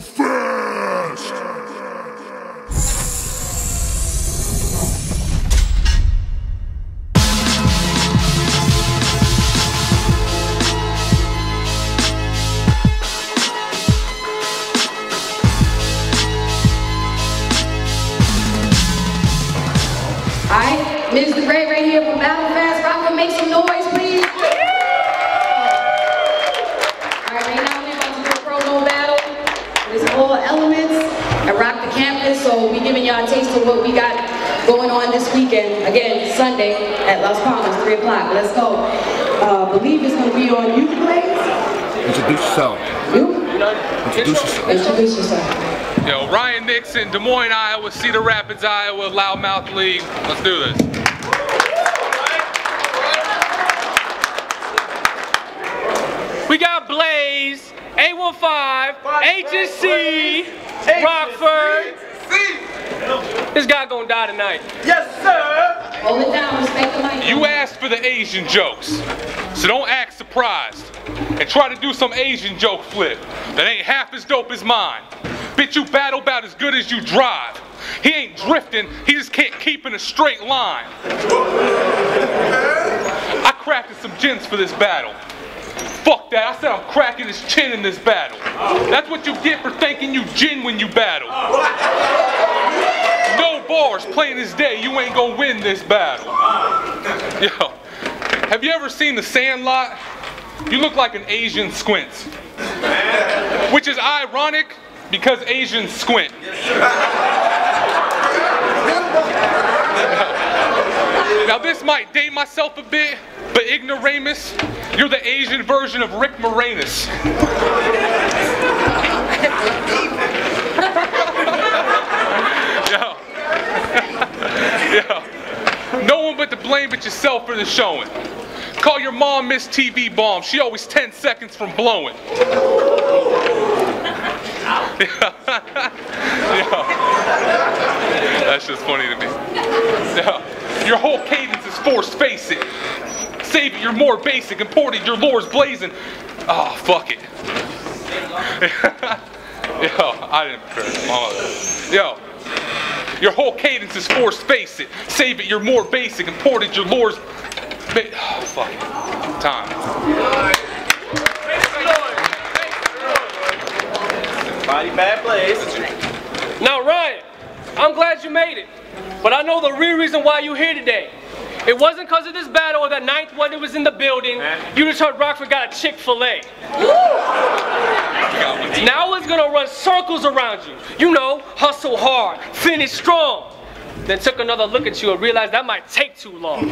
Battlefest! Alright, Mr. Gray right here from Battlefest. RockFord, make some noise, please. Alright, right now we're about to do a promo battle. It's all elements at Rock the Campus, so we're giving y'all a taste of what we got going on this weekend. Again, Sunday at Las Palmas, 3 o'clock. Let's go. Believe it's going to be on ukuleles. Introduce yourself. You? Introduce yourself. Introduce yourself. Yo, Ryan Nixon, Des Moines, Iowa, Cedar Rapids, Iowa, Loudmouth League. Let's do this. We got Blaze, A15, HSC, RockFord. This guy gonna die tonight. Yes, sir! Hold it down, respect the mic. You asked for the Asian jokes, so don't act surprised and try to do some Asian joke flip that ain't half as dope as mine. Bitch, you battle about as good as you drive. He ain't drifting, he just can't keep in a straight line. I crafted some gins for this battle. Fuck that, I said I'm cracking his chin in this battle. That's what you get for thinking you gin when you battle. No bars, plain as day, you ain't gonna win this battle. Yo, have you ever seen The Sandlot? You look like an Asian squint. Which is ironic, because Asians squint. Now this might date myself a bit, but ignoramus, you're the Asian version of Rick Moranis. Yo. Yo. No one but to blame but yourself for the showing. Call your mom Miss TV Bomb, she always 10 seconds from blowing. That's just funny to me. Your whole cadence is forced, face it. Save it, you're more basic. Imported, your lore's blazing. Oh, fuck it. Yo, I didn't prepare. Yo, your whole cadence is forced, face it. Save it, you're more basic. Imported, your lore's... Oh, fuck it. Time. Mighty bad place. Now Ryan, I'm glad you made it, but I know the real reason why you're here today. It wasn't because of this battle or that ninth one that was in the building. You just heard RockFord got a Chick-fil-A. Now it's gonna run circles around you. You know, hustle hard, finish strong. Then took another look at you and realized that might take too long.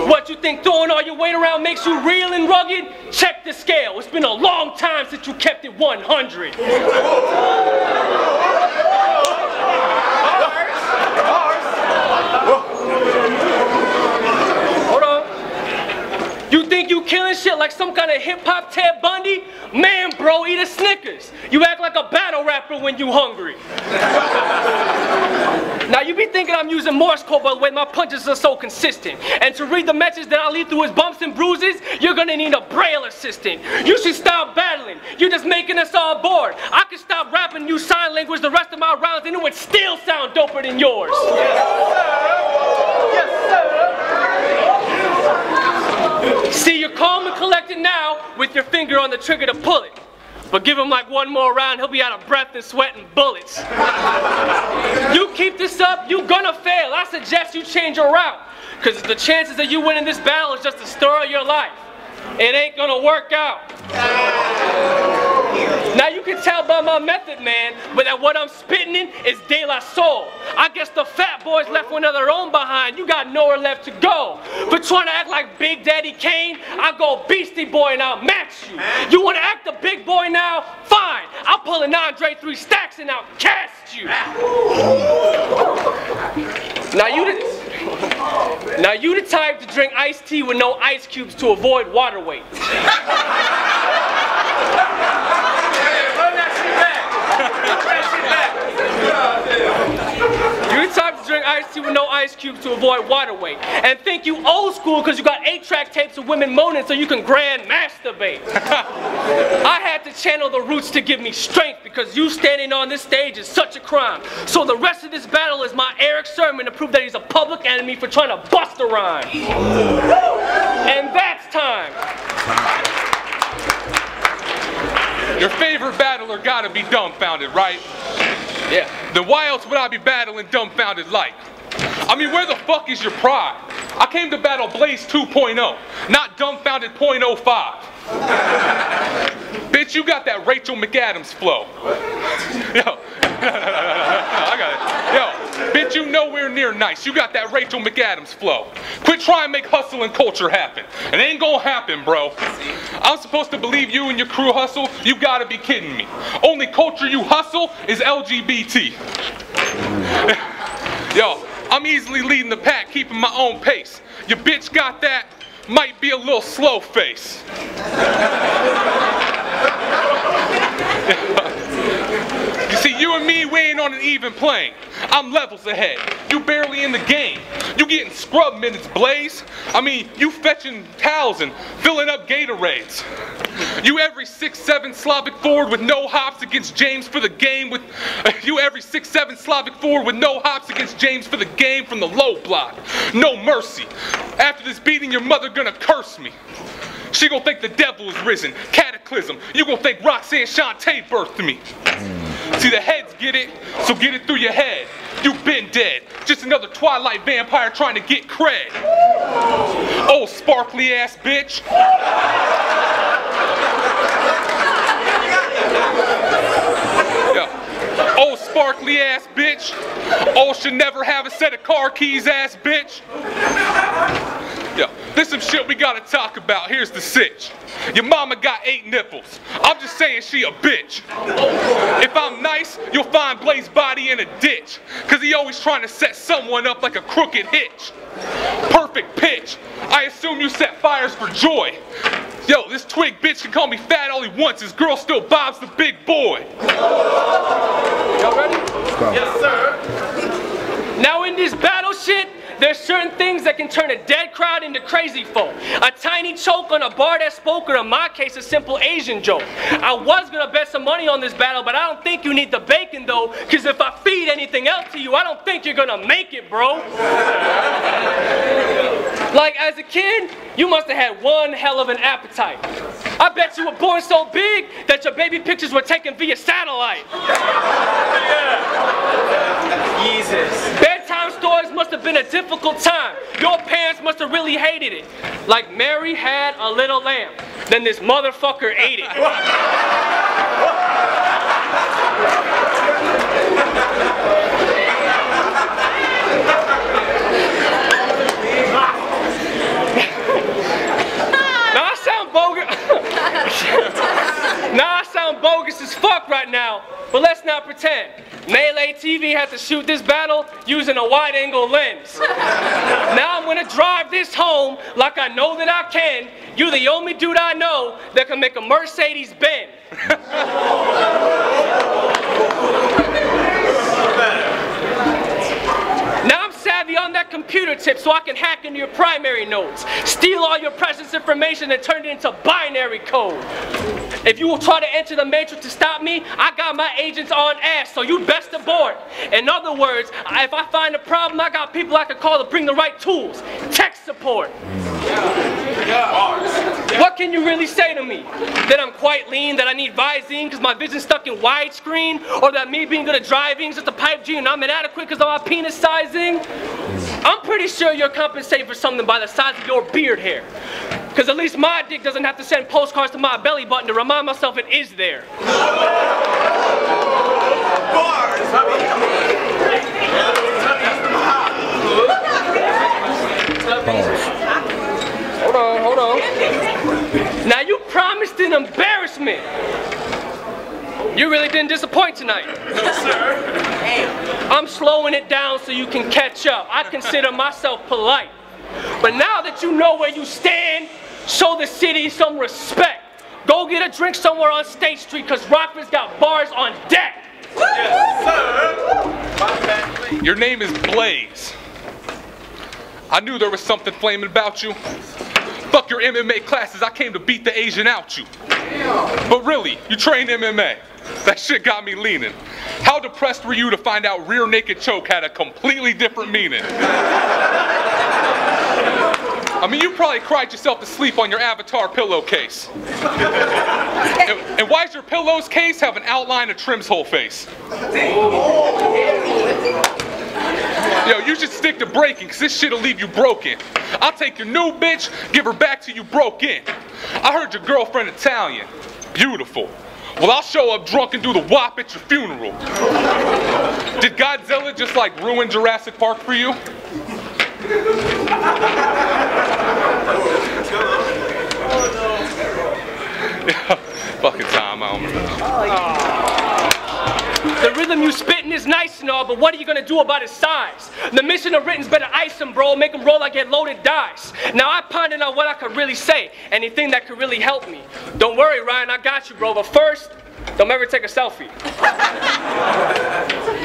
What, you think throwing all your weight around makes you real and rugged? Check the scale. It's been a long time since you kept it 100. Hold on. You think you killing shit like some kind of hip-hop Ted Bundy? Man, bro, eat a Snickers. You act like a battle rapper when you hungry. Now you be thinking I'm using Morse code, but the way my punches are so consistent. And to read the message that I leave through his bumps and bruises, you're gonna need a Braille assistant. You should stop battling. You're just making us all bored. I could stop rapping, use sign language the rest of my rounds, and it would still sound doper than yours. Yes, sir. See, you're calm and collected now with your finger on the trigger to pull it. But give him like one more round, he'll be out of breath and sweating bullets. You keep this up, you're gonna fail. I suggest you change your route. Because the chances of you winning this battle is just the story of your life. It ain't gonna work out. Now you can tell by my method, man, but that what I'm spitting in is De La Soul. I guess the fat boys left one of their own behind. You got nowhere left to go. For trying to act like Big Daddy Kane, I go Beastie Boy and I'll match you. You want to act the big boy now? Fine. I'll pull an Andre 3 Stacks and I'll cast you. Now you the type to drink iced tea with no ice cubes to avoid water weight. You're the type to drink iced Spicy with no ice cubes to avoid water weight. And think you old school because you got 8-track tapes of women moaning so you can grand masturbate. I had to channel the roots to give me strength because you standing on this stage is such a crime. So the rest of this battle is my Eric sermon to prove that he's a public enemy for trying to bust a rhyme. And that's time. Your favorite battler gotta be dumbfounded, right? Yeah. Then why else would I be battling dumbfounded like? I mean, where the fuck is your pride? I came to battle Blaze 2.0, not dumbfounded .05. Bitch, you got that Rachel McAdams flow. Yo, I got it. Yo, bitch, you nowhere near nice. You got that Rachel McAdams flow. Quit trying to make hustle and culture happen. It ain't gonna happen, bro. I'm supposed to believe you and your crew hustle? You gotta be kidding me. Only culture you hustle is LGBT. Yo, I'm easily leading the pack, keeping my own pace. Your bitch got that, might be a little slow face. You see, you and me, we ain't on an even plane. I'm levels ahead. You barely in the game. You getting scrub minutes, Blaze. I mean, you fetching towels and filling up Gatorades. You every 6'7" Slavic forward with no hops against James for the game with... You every 6'7" Slavic forward with no hops against James for the game from the low block. No mercy. After this beating, your mother gonna curse me. She gon' think the devil is risen. Cataclysm. You gon' think Roxanne Shante birthed me. See, the heads get it, so get it through your head. You been dead. Just another Twilight vampire trying to get cred. Oh, sparkly ass bitch. Yeah. Oh, sparkly ass bitch. Oh, should never have a set of car keys ass bitch. Yeah, this some shit we gotta talk about. Here's the sitch. Your mama got 8 nipples. I'm just saying she a bitch. If I'm nice, you'll find Blaze's body in a ditch. Cause he always trying to set someone up like a crooked hitch. Perfect pitch. I assume you set fires for joy. Yo, this twig bitch can call me fat all he wants. His girl still Bob's the big boy. Y'all ready? Yes, sir. Now in this battle shit, there's certain things that can turn a dead crowd into crazy folk. A tiny choke on a bar that spoke, or in my case, a simple Asian joke. I was gonna bet some money on this battle, but I don't think you need the bacon though, cause if I feed anything else to you, I don't think you're gonna make it, bro. Like as a kid, you must have had one hell of an appetite. I bet you were born so big that your baby pictures were taken via satellite. Jesus. Bedtime stories must have been a difficult time. Your parents must have really hated it. Like Mary had a little lamb, then this motherfucker ate it. Now I sound bogus. Now I sound bogus as fuck right now, but let's not pretend. MeleeTV had to shoot this battle using a wide-angle lens. Now I'm gonna drive this home like I know that I can. You're the only dude I know that can make a Mercedes bend. Now I'm savvy on that computer tip so I can hack into your primary nodes, steal all your precious information and turn it into binary code. If you will try to enter the matrix to stop me, I got my agents on ass, so you best abort. In other words, if I find a problem, I got people I can call to bring the right tools. Tech support. What can you really say to me? That I'm quite lean, that I need Visine because my vision's stuck in widescreen? Or that me being good at driving is just a pipe dream and I'm inadequate because of my penis sizing? I'm pretty sure you're compensating for something by the size of your beard hair. Because at least my dick doesn't have to send postcards to my belly button to remind myself it is there. Hold on. Now you promised an embarrassment. You really didn't disappoint tonight. Yes, sir. I'm slowing it down so you can catch up. I consider myself polite. But now that you know where you stand, show the city some respect. Go get a drink somewhere on State Street because RockFord's got bars on deck. Yes, sir. Your name is Blaze. I knew there was something flaming about you. Fuck your MMA classes, I came to beat the Asian out you. But really, you trained MMA. That shit got me leaning. How depressed were you to find out rear naked choke had a completely different meaning? I mean, you probably cried yourself to sleep on your avatar pillowcase. And why does your pillow's case have an outline of Trim's whole face? Yo, you should stick to breaking, cause this shit'll leave you broken. I'll take your new bitch, give her back till you broke in. I heard your girlfriend Italian. Beautiful. Well, I'll show up drunk and do the wop at your funeral. Did Godzilla just like ruin Jurassic Park for you? Fucking time, I don't remember. The rhythm you spittin' is nice and all, but what are you gonna do about his size? The mission of written's better ice him, bro, make him roll like get loaded dice. Now I pondered on what I could really say, anything that could really help me. Don't worry, Ryan, I got you, bro, but first, don't ever take a selfie.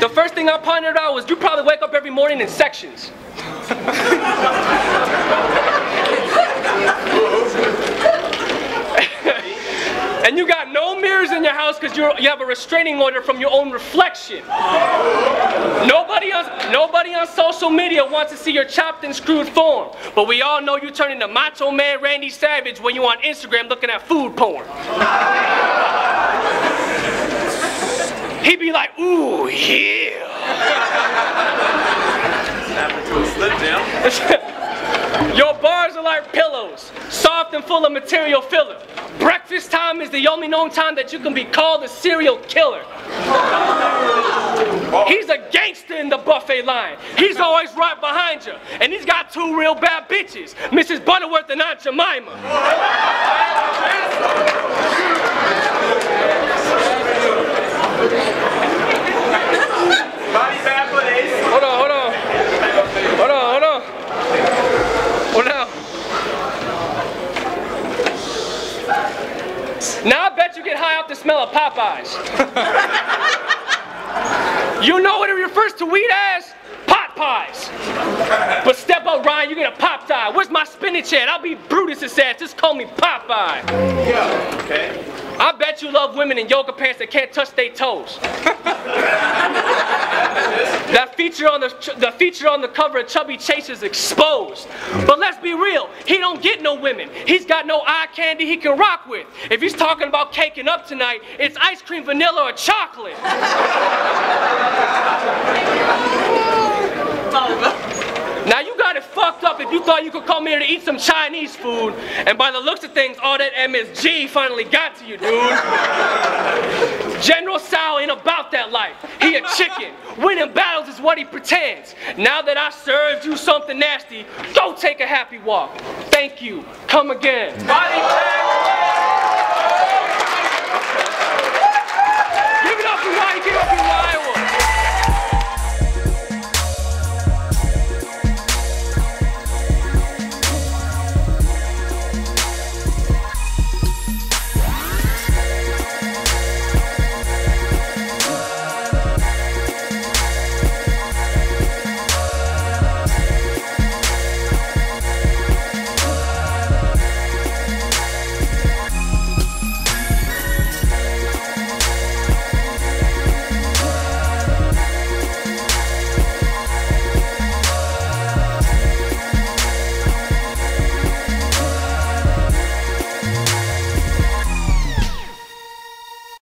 The first thing I pondered out was you probably wake up every morning in sections. And you got no mirrors in your house because you have a restraining order from your own reflection. Nobody on social media wants to see your chopped and screwed form. But we all know you turn into Macho Man Randy Savage when you're on Instagram looking at food porn. He be like, ooh, yeah. Your bars are like pillows, soft and full of material filler. Breakfast time is the only known time that you can be called a serial killer. He's a gangster in the buffet line. He's always right behind you. And he's got two real bad bitches, Mrs. Butterworth and Aunt Jemima. Body bad plays. Hold on. Now I bet you get high off the smell of Popeyes. You know what it refers to weed as? Pot pies. But step up, Ryan, you get a pop tie. Where's my spinach at? I'll be Brutus's ass. Just call me Popeye. Yeah, okay. I bet you love women in yoga pants that can't touch their toes. That feature on the cover of Chubby Chaser's exposed. But let's be real, he don't get no women. He's got no eye candy he can rock with. If he's talking about caking up tonight, it's ice cream, vanilla, or chocolate. Now you got it fucked up if you thought you could come here to eat some Chinese food, and by the looks of things, all that MSG finally got to you, dude. General Tsao ain't about that life. He a chicken. Winning battles is what he pretends. Now that I served you something nasty, go take a happy walk. Thank you. Come again. Body bag.